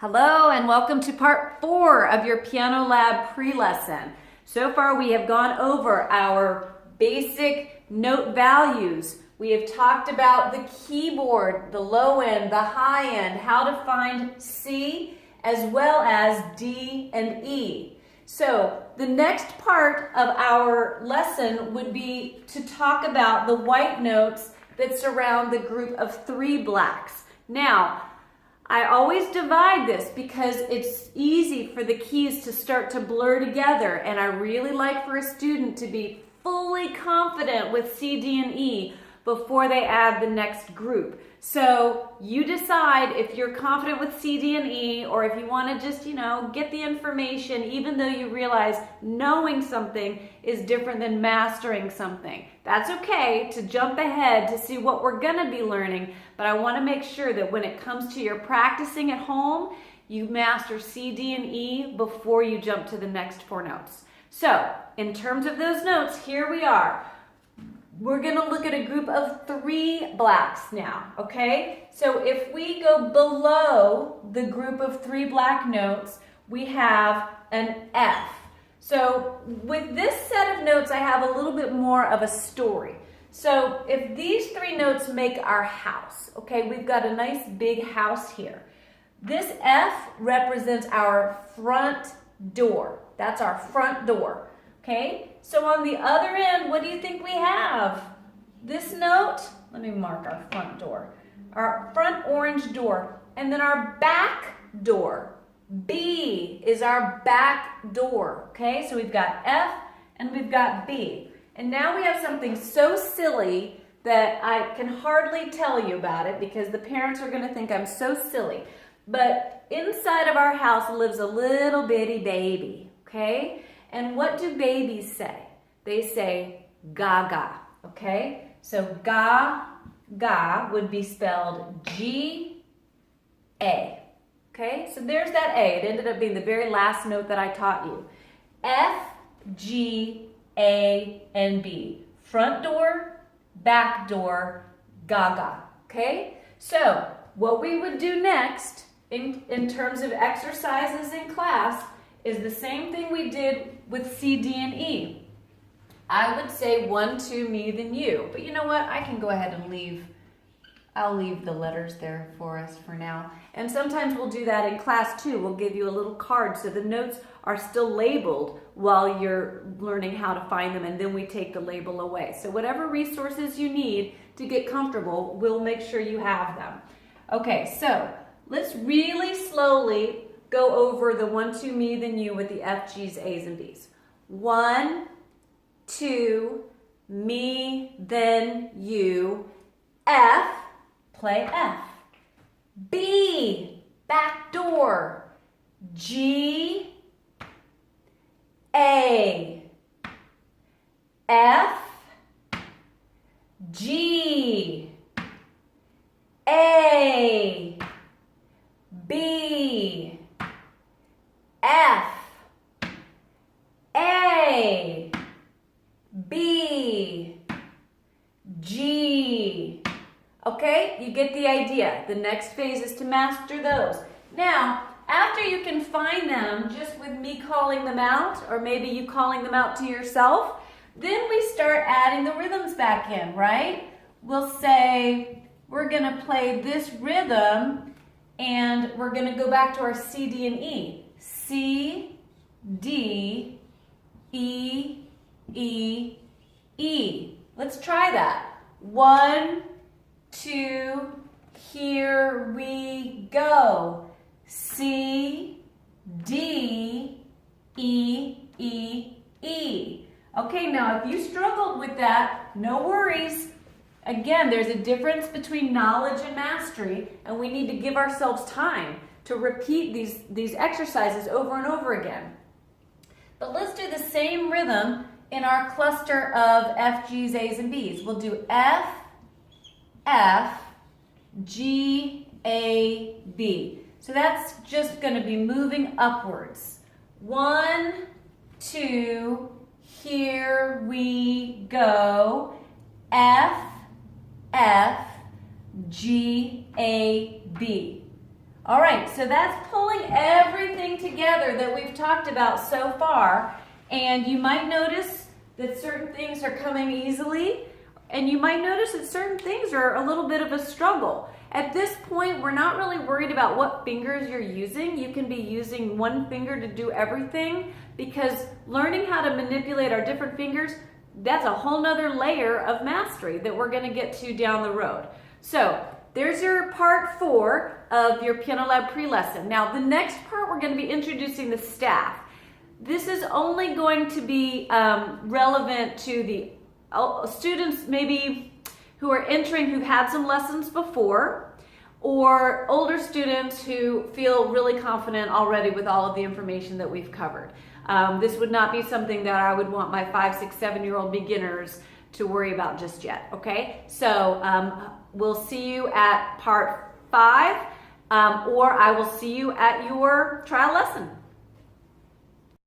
Hello and welcome to part 4 of your Piano Lab pre-lesson. So far we have gone over our basic note values. We have talked about the keyboard, the low end, the high end, how to find C as well as D and E. So the next part of our lesson would be to talk about the white notes that surround the group of 3 blacks. Now, I always divide this because it's easy for the keys to start to blur together, and I really like for a student to be fully confident with C, D, and E before they add the next group. So you decide if you're confident with C, D, and E, or if you want to just, get the information, even though you realize knowing something is different than mastering something. That's okay to jump ahead to see what we're going to be learning, but I want to make sure that when it comes to your practicing at home, you master C, D, and E before you jump to the next 4 notes. So, in terms of those notes, here we are. We're going to look at a group of 3 blacks now, okay? So if we go below the group of 3 black notes, we have an F. So with this set of notes, I have a little bit more of a story. So if these 3 notes make our house, okay, we've got a nice big house here. This F represents our front door. That's our front door. Okay, so on the other end, what do you think we have? This note, let me mark our front door. Our front orange door, and then our back door. B is our back door, okay? So we've got F and we've got B. And now we have something so silly that I can hardly tell you about it because the parents are gonna think I'm so silly. But inside of our house lives a little bitty baby, okay? And what do babies say? They say gaga, okay? So ga would be spelled G-A, okay? So there's that A. It ended up being the very last note that I taught you. F, G, A, and B. Front door, back door, gaga, okay? So what we would do next in terms of exercises in class is the same thing we did with C, D, and E. I would say 1, 2, me, then you. But you know what? I can go ahead and I'll leave the letters there for us for now. And sometimes we'll do that in class too. We'll give you a little card so the notes are still labeled while you're learning how to find them, and then we take the label away. So whatever resources you need to get comfortable, we'll make sure you have them. Okay, so let's really slowly go over the 1, 2, me, then you with the F, G's, A's, and B's. 1, 2, me, then you. F, play F. B, back door. G, A. F, G, A, B, F, A, B, G. Okay, you get the idea. The next phase is to master those. Now, after you can find them just with me calling them out, or maybe you calling them out to yourself, then we start adding the rhythms back in, right? We'll say we're going to play this rhythm, and we're going to go back to our C, D, and E. C, D, E, E, E. Let's try that. 1, 2, here we go. C, D, E, E, E. Okay, now if you struggled with that, no worries. Again, there's a difference between knowledge and mastery, and we need to give ourselves time to repeat these exercises over and over again. But let's do the same rhythm in our cluster of F, G's, A's, and B's. We'll do F, F, G, A, B. So that's just going to be moving upwards. 1, 2, here we go. F, F, G, A, B. All right, so that's pulling everything together that we've talked about so far. And you might notice that certain things are coming easily, and you might notice that certain things are a little bit of a struggle. At this point, we're not really worried about what fingers you're using. You can be using one finger to do everything, because learning how to manipulate our different fingers, that's a whole nother layer of mastery that we're going to get to down the road. So there's your part 4 of your Piano Lab pre-lesson. Now the next part, we're going to be introducing the staff. This is only going to be relevant to the students maybe who are entering who've had some lessons before, or older students who feel really confident already with all of the information that we've covered. This would not be something that I would want my 5, 6, 7-year-old beginners to worry about just yet, okay? So we'll see you at part 5, or I will see you at your trial lesson.